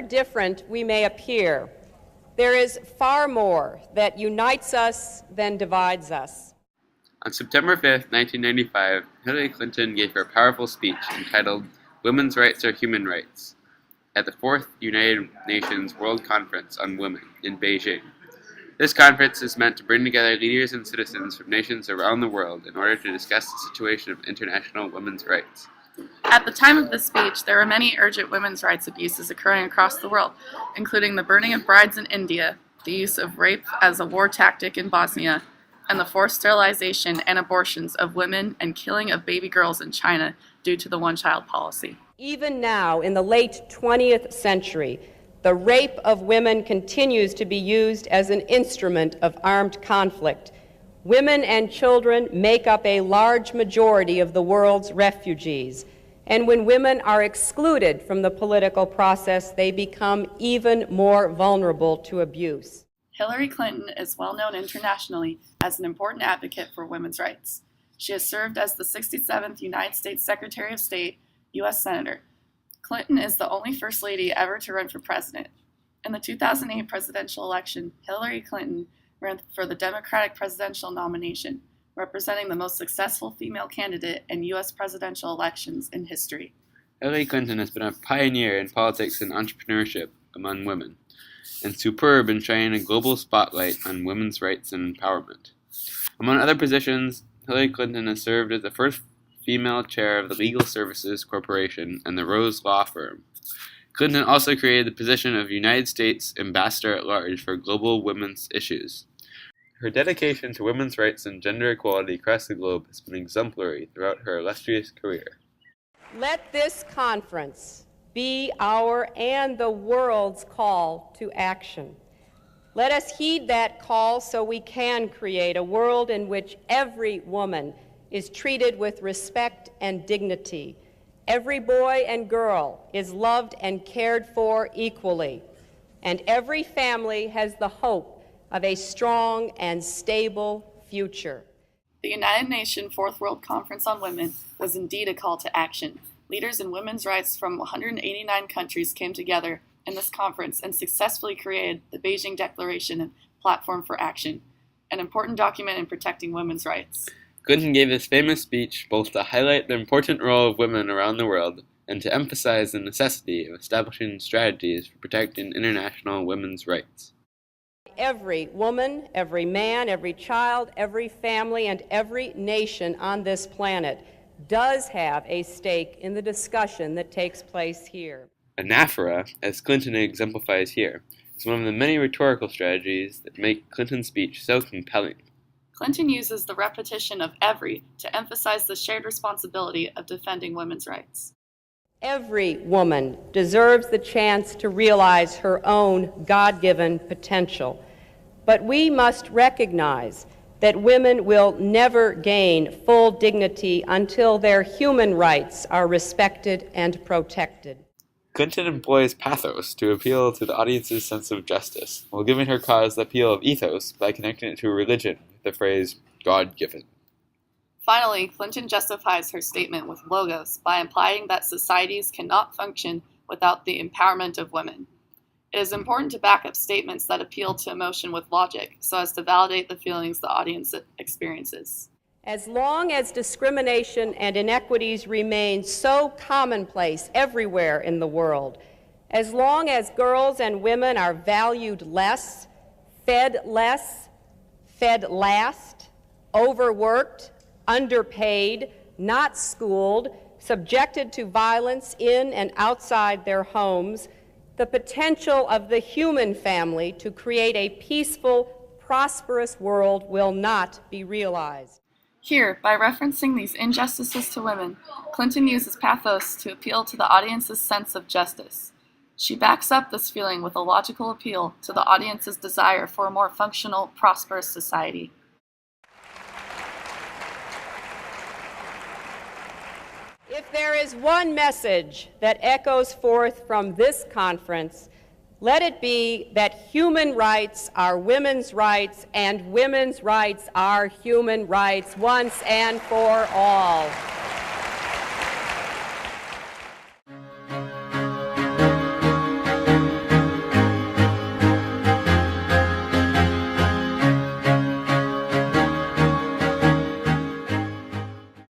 however different we may appear, there is far more that unites us than divides us. On September 5, 1995, Hillary Clinton gave her powerful speech entitled "Women's Rights are Human Rights" at the 4th United Nations World Conference on Women in Beijing. This conference is meant to bring together leaders and citizens from nations around the world in order to discuss the situation of international women's rights. At the time of this speech, there were many urgent women's rights abuses occurring across the world, including the burning of brides in India, the use of rape as a war tactic in Bosnia, and the forced sterilization and abortions of women and killing of baby girls in China due to the one-child policy. Even now, in the late 20th century, the rape of women continues to be used as an instrument of armed conflict. Women and children make up a large majority of the world's refugees, and when women are excluded from the political process, they become even more vulnerable to abuse. Hillary Clinton is well known internationally as an important advocate for women's rights. She has served as the 67th United States Secretary of State, U.S. Senator. Clinton is the only First Lady ever to run for president. In the 2008 presidential election, Hillary Clinton ran for the Democratic presidential nomination, representing the most successful female candidate in U.S. presidential elections in history. Hillary Clinton has been a pioneer in politics and entrepreneurship among women, and superb in shining a global spotlight on women's rights and empowerment. Among other positions, Hillary Clinton has served as the first female chair of the Legal Services Corporation and the Rose Law Firm. Clinton also created the position of United States Ambassador at Large for global women's issues. Her dedication to women's rights and gender equality across the globe has been exemplary throughout her illustrious career. Let this conference be our and the world's call to action. Let us heed that call so we can create a world in which every woman is treated with respect and dignity. Every boy and girl is loved and cared for equally, and every family has the hope of a strong and stable future. The United Nations Fourth World Conference on Women was indeed a call to action. Leaders in women's rights from 189 countries came together in this conference and successfully created the Beijing Declaration and Platform for Action, an important document in protecting women's rights. Clinton gave this famous speech both to highlight the important role of women around the world and to emphasize the necessity of establishing strategies for protecting international women's rights. Every woman, every man, every child, every family, and every nation on this planet does have a stake in the discussion that takes place here. Anaphora, as Clinton exemplifies here, is one of the many rhetorical strategies that make Clinton's speech so compelling. Clinton uses the repetition of every to emphasize the shared responsibility of defending women's rights. Every woman deserves the chance to realize her own God-given potential, but we must recognize that women will never gain full dignity until their human rights are respected and protected. Clinton employs pathos to appeal to the audience's sense of justice, while giving her cause the appeal of ethos by connecting it to religion with the phrase, God-given. Finally, Clinton justifies her statement with logos by implying that societies cannot function without the empowerment of women. It is important to back up statements that appeal to emotion with logic so as to validate the feelings the audience experiences. As long as discrimination and inequities remain so commonplace everywhere in the world, as long as girls and women are valued less, fed last, overworked, underpaid, not schooled, subjected to violence in and outside their homes, the potential of the human family to create a peaceful, prosperous world will not be realized. Here, by referencing these injustices to women, Clinton uses pathos to appeal to the audience's sense of justice. She backs up this feeling with a logical appeal to the audience's desire for a more functional, prosperous society. If there is one message that echoes forth from this conference, let it be that human rights are women's rights and women's rights are human rights once and for all.